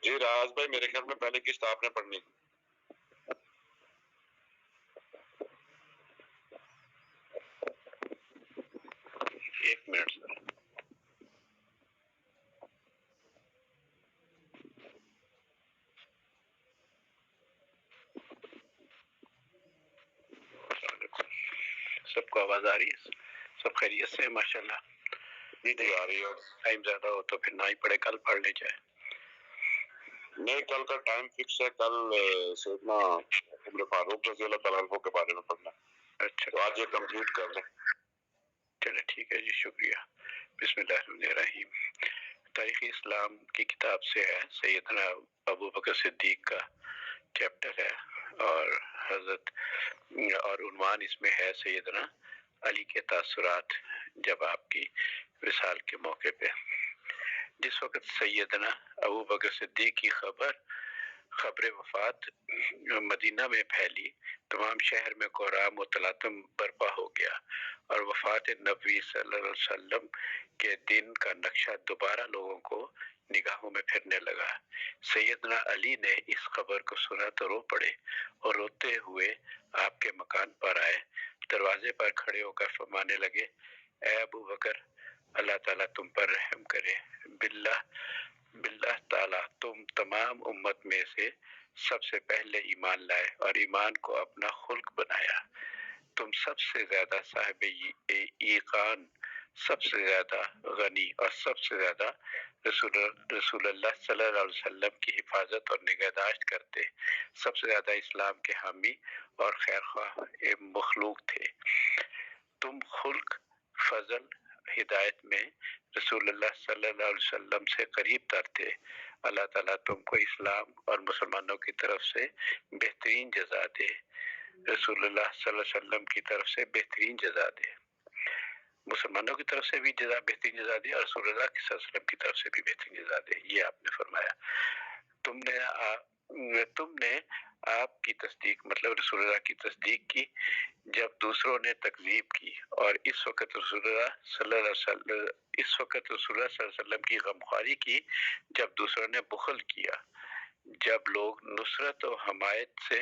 جی راز بھائی میرے خیال میں پہلے قسط آپ نے پڑھنی. ایک منٹ سر. سب کو آواز آ رہی ہے؟ سب خیریت سے ماشاء اللہ؟ جی آ رہی ہے. ٹائم زیادہ ہو تو پھر نہ ہی پڑھے، کل پڑھ لے جائے. نہیں کل کا ٹائم فکس ہے، کل سیدنا عمر فاروق رضی اللہ تعالیٰ عنہ کے بارے میں پڑھنا. اچھا تو آج یہ کمپلیٹ کر لیں. چلے ٹھیک ہے جی، شکریہ. بسم اللہ الرحمن الرحیم. تاریخ اسلام کی کتاب سے ہے، سیدنا ابو بکر صدیق کا چیپٹر ہے، اور حضرت اور عنوان اس میں ہے سیدنا علی کے تاثرات جب آپ کی وصال کے موقع پہ. جس وقت سیدنا ابو بکر صدیق کی خبر وفات مدینہ میں پھیلی، تمام شہر میں کوہرام و تلاطم برپا ہو گیا، اور وفات نبی صلی اللہ علیہ وسلم کے دن کا نقشہ دوبارہ لوگوں کو نگاہوں میں پھرنے لگا. سیدنا علی نے اس خبر کو سنا تو رو پڑے اور روتے ہوئے آپ کے مکان پر آئے. دروازے پر کھڑے ہو کر فرمانے لگے، اے ابو بکر، اللہ تعالیٰ تم پر رحم کرے. باللہ تعالیٰ تم تمام امت میں سے سب سے پہلے ایمان لائے اور ایمان کو اپنا خلق بنایا. تم سب سے زیادہ صاحب ایقان، سب سے زیادہ غنی اور سب سے زیادہ رسول اللہ صلی اللہ علیہ وسلم کی حفاظت اور نگہداشت کرتے، سب سے زیادہ اسلام کے حامی اور خیرخواہ مخلوق تھے. تم خلق، فضل، ہدایت میں رسول اللہ صلی اللہ علیہ وسلم سے قریب تر تھے. اللہ تعالیٰ تم کو اسلام اور مسلمانوں کی طرف سے بہترین جزا دے. رسول اللہ صلی اللہ علیہ وسلم کی طرف سے بہترین جزا دے، مسلمانوں کی طرف سے بھی بہترین جزا دے، اور رسول اللہ صلی اللہ علیہ وسلم کی طرف سے بھی بہترین جزا دے. یہ آپ نے فرمایا. تم نے آپ کی تصدیق، مطلب رسول اللہ کی تصدیق کی جب دوسروں نے تکذیب کی، اور اس وقت رسول اللہ صلی اللہ علیہ وسلم کی غمخواری کی جب دوسروں نے بخل کیا. جب لوگ نصرت و حمایت سے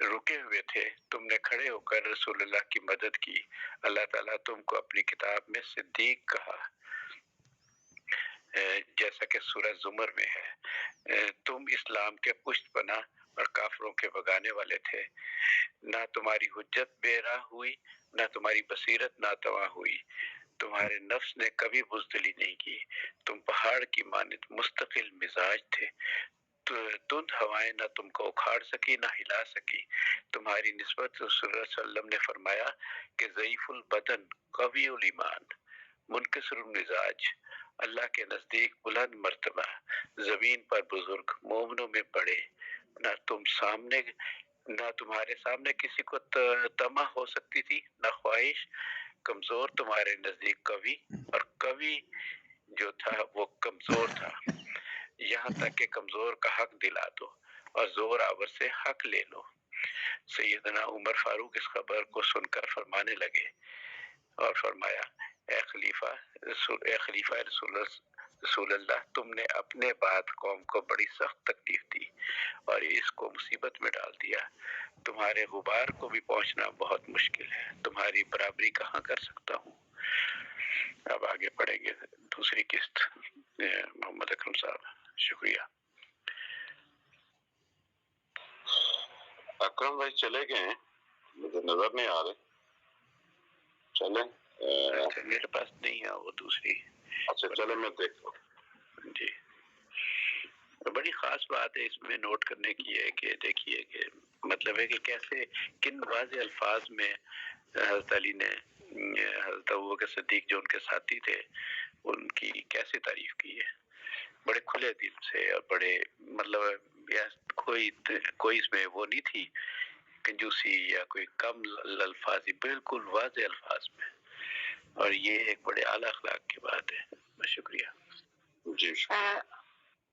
رکے ہوئے تھے، تم نے کھڑے ہو کر رسول اللہ کی مدد کی. اللہ تعالیٰ تم کو اپنی کتاب میں صدیق کہا، جیسا کہ سورہ زمر میں ہے. تم اسلام کے پشت پناہ اور کافروں کے بگانے والے تھے. نہ تمہاری حجت بے راہ ہوئی، نہ تمہاری بصیرت ناتواں ہوئی. تمہارے نفس نے کبھی بزدلی نہیں کی. تم پہاڑ کی مانند مستقل مزاج تھے. تند ہوائیں نہ تم کو اکھاڑ سکی نہ ہلا سکی. تمہاری نسبت رسول اللہ صلی اللہ علیہ وسلم نے فرمایا کہ ضعیف البدن قوی الایمان، منکسر المزاج، اللہ کے نزدیک بلند مرتبہ، زمین پر بزرگ، مومنوں میں بڑے. نہ تمہارے سامنے کسی کو طمع ہو سکتی تھی، نہ خواہش. کمزور تمہارے نزدیک قوی، اور قوی جو تھا وہ کمزور تھا، یہاں تک کہ کمزور کا حق دلا دو اور زور آور سے حق لے لو. سیدنا عمر فاروق اس خبر کو سن کر فرمانے لگے اور فرمایا، اے خلیفہ رسول اللہ، تم نے اپنے بعد قوم کو بڑی سخت تکلیف دی اور اس کو مصیبت میں ڈال دیا. تمہارے غبار کو بھی پہنچنا بہت مشکل ہے. تمہاری برابری کہاں کر سکتا ہوں. اب آگے پڑھیں گے دوسری قسط. محمد اکرم صاحب شکریہ. اکرم بھائی چلے گئے ہیں، مجھے نظر نہیں آ رہے. چلیں میرے پاس نہیں ہے وہ دوسری. اچھا چلے میں دیکھ لوں. جی بڑی خاص بات ہے اس میں نوٹ کرنے کی ہے کہ دیکھیے کہ مطلب ہے کہ کیسے کن واضح الفاظ میں حضرت علی نے حضرت ابوبکر صدیق جو ان کے ساتھی تھے ان کی کیسے تعریف کی ہے، بڑے کھلے دل سے، اور بڑے مطلب کوئی اس میں وہ نہیں تھی کنجوسی یا کوئی کم الفاظ، بالکل واضح الفاظ میں. اور یہ ایک بڑے اعلیٰ اخلاق کی بات ہے. شکریہ. جی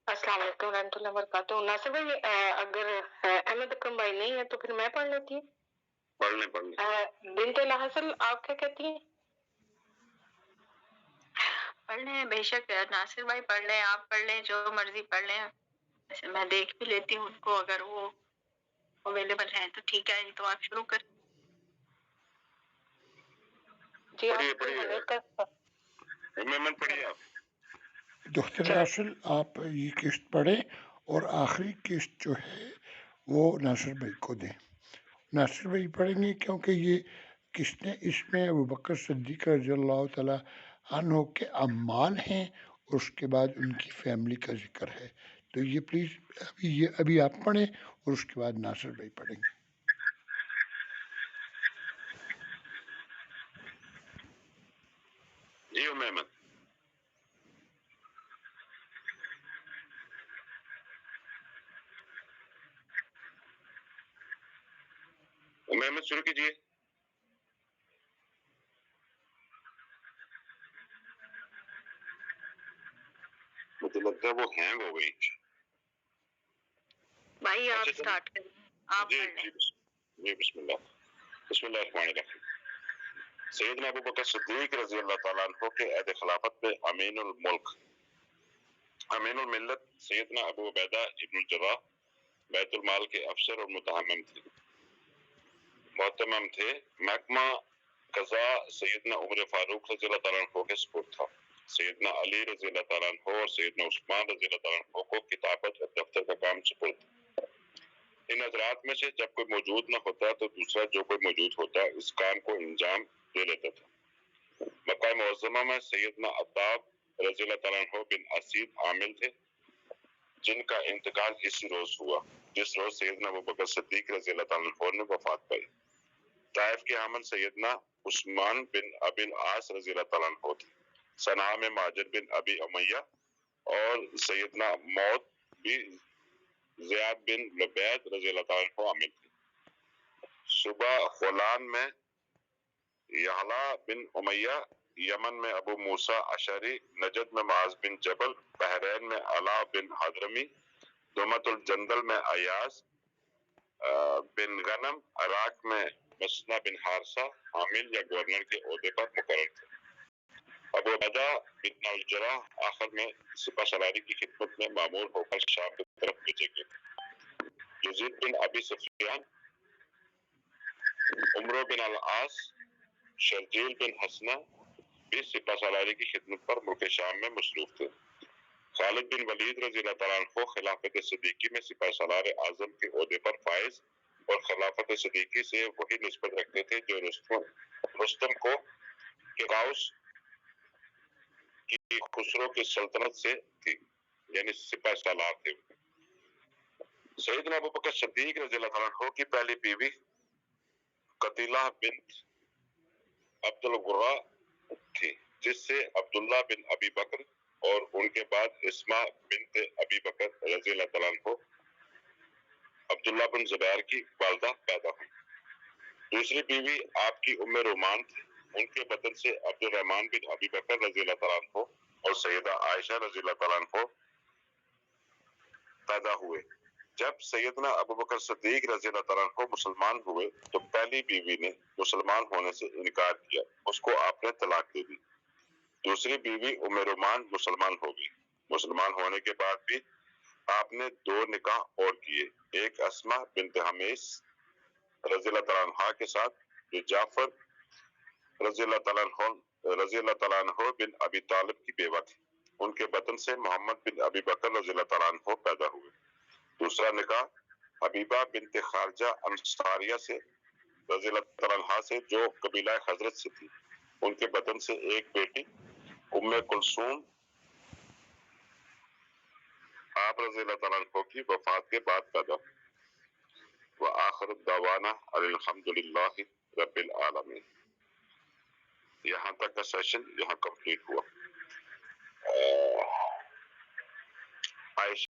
السلام علیکم ورحمۃ اللہ وبرکاتہ. ناصر بھائی اگر احمد اکرم بھائی نہیں ہے تو پھر میں پڑھ لیتی ہوں. پڑھ لیں. بنت الحسن آپ کیا کہتی ہیں؟ پڑھ لیں بے شک. ناصر بھائی پڑھ لیں، آپ پڑھ لیں، جو مرضی پڑھ لیں. اچھا میں دیکھ بھی لیتی ہوں ان کو, اگر وہ اویلیبل ہیں تو ٹھیک ہے, تو آپ شروع کر. جی آپ پڑھیے آپ. دختر اصل آپ یہ قسط پڑھیں اور آخری قسط جو ہے وہ ناصر بھائی کو دیں. ناصر بھائی پڑھیں گے کیونکہ یہ قسطیں اس میں ابوبکر صدیق رضی اللہ تعالیٰ عنہ کے اعمال ہیں اور اس کے بعد ان کی فیملی کا ذکر ہے. تو یہ پلیز ابھی آپ پڑھیں اور اس کے بعد ناصر بھائی پڑھیں گے. جی احمد. احمد شروع کیجیے. مجھے لگتا ہے وہ ہینگ ہو گئی. بھائی آپ سٹارٹ کریں, آپ جی بسم اللہ. بسم اللہ الرحمن الرحیم. سیدنا ابوبکر صدیق رضی اللہ تعالیٰ عنہ کے عہد خلافت میں امین الملک امین الملت سیدنا ابو عبیدہ ابن الجراح بیت المال کے افسر اور محتمم تھے. محکمہ قضا سیدنا عمر فاروق رضی اللہ تعالیٰ عنہ کے سپرد تھا. سیدنا علی رضی اللہ تعالیٰ عنہ اور سیدنا عثمان رضی اللہ تعالیٰ عنہ کو کتابت اور دفتر کا کام سپرد. ان حضرات میں سے جب کوئی موجود نہ ہوتا تو دوسرا جو کوئی موجود ہوتا اس کام کو انجام دے لیتا تھا. مکہ معظمہ میں سیدنا عطاب رضی اللہ تعالیٰ عنہ بن اسید عامل تھے جن کا انتقال اسی روز ہوا جس روز سیدنا ابوبکر صدیق رضی اللہ تعالیٰ عنہ نے وفات پائی. طائف کے حامل سیدنا عثمان بن ابی العاص رضی اللہ تعالیٰ عنہ تھے. صنعاء میں ماجر بن ابی امیہ اور سیدنا موت بھی زیاد بن لبید رضی اللہ تعالیٰ عنہ عامل تھے. صبح خولان میں یعلا بن امیہ، یمن میں ابو موسیٰ اشعری، نجد میں معاذ بن جبل، بحرین میں علا بن حضرمی، دومت الجندل میں ایاز بن غنم، عراق میں مسنہ بن حارثہ عامل یا گورنر کے عہدے پر مقرر تھے. ابو عبیدہ بن الجراح آخر میں سپہ سالاری کی خدمت میں مامور ہو کر شام کی طرف بھیجے گئے. یزید بن ابی سفیان، عمرو بن العاص، شرجیل بن حسنہ بھی سپہ سالاری کی خدمت پر ملک شام میں مصروف تھے. خالد بن ولید رضی اللہ تعالیٰ عنہ خلافت صدیقی میں سپہ سالار اعظم کے عہدے پر فائز اور خلافت صدیقی سے وہی نسبت رکھتے تھے جو رستم کو کیکاؤس کی خسرو کی سلطنت سے تھی، یعنی سپہ سالار تھے. سیدنا ابوبکر صدیق رضی اللہ تعالیٰ عنہ کی پہلی بیوی قتیلہ بنت عبد الغرا تھی جس سے عبداللہ بن ابی بکر اور ان کے بعد اسماء بنت ابی بکر رضی اللہ تعالیٰ عنہ عبداللہ بن زبیر کی والدہ پیدا ہوئی. دوسری بیوی آپ کی ام رومان تھی. ان کے بدن سے عبد الرحمن بن ابی بکر رضی اللہ تعالیٰ عنہ اور سیدہ عائشہ رضی اللہ تعالیٰ عنہ پیدا ہوئے. جب سیدنا ابوبکر صدیق رضی اللہ تعالیٰ عنہ مسلمان ہوئے تو پہلی بیوی نے مسلمان ہونے سے انکار کیا، اس کو آپ نے طلاق دے دی. دوسری بیوی ام رومان مسلمان ہو گئی. مسلمان ہونے کے بعد بھی آپ نے 2 نکاح اور کیے، ایک اسماء بنت حمیس رضی اللہ تعالیٰ عنہ کے ساتھ جو جعفر رضی اللہ تعالیٰ عنہ بن ابی طالب کی بیوہ تھی. ان کے بدن سے محمد بن ابی بکر رضی اللہ تعالیٰ عنہ پیدا ہوئے. دوسرا نکاح حبیبہ بنت خارجہ انصاریہ سے رضی اللہ تعالیٰ عنہ سے جو قبیلہ حضرت سے تھی. ان کے بدن سے ایک بیٹی ام کلثوم آپ رضی اللہ تعالیٰ عنہ کی وفات کے بعد پیدا ہوئی. وآخر الدعوانا الحمدللہ رب العالمین. یہاں تک کا سیشن یہاں کمپلیٹ ہوا. عائشہ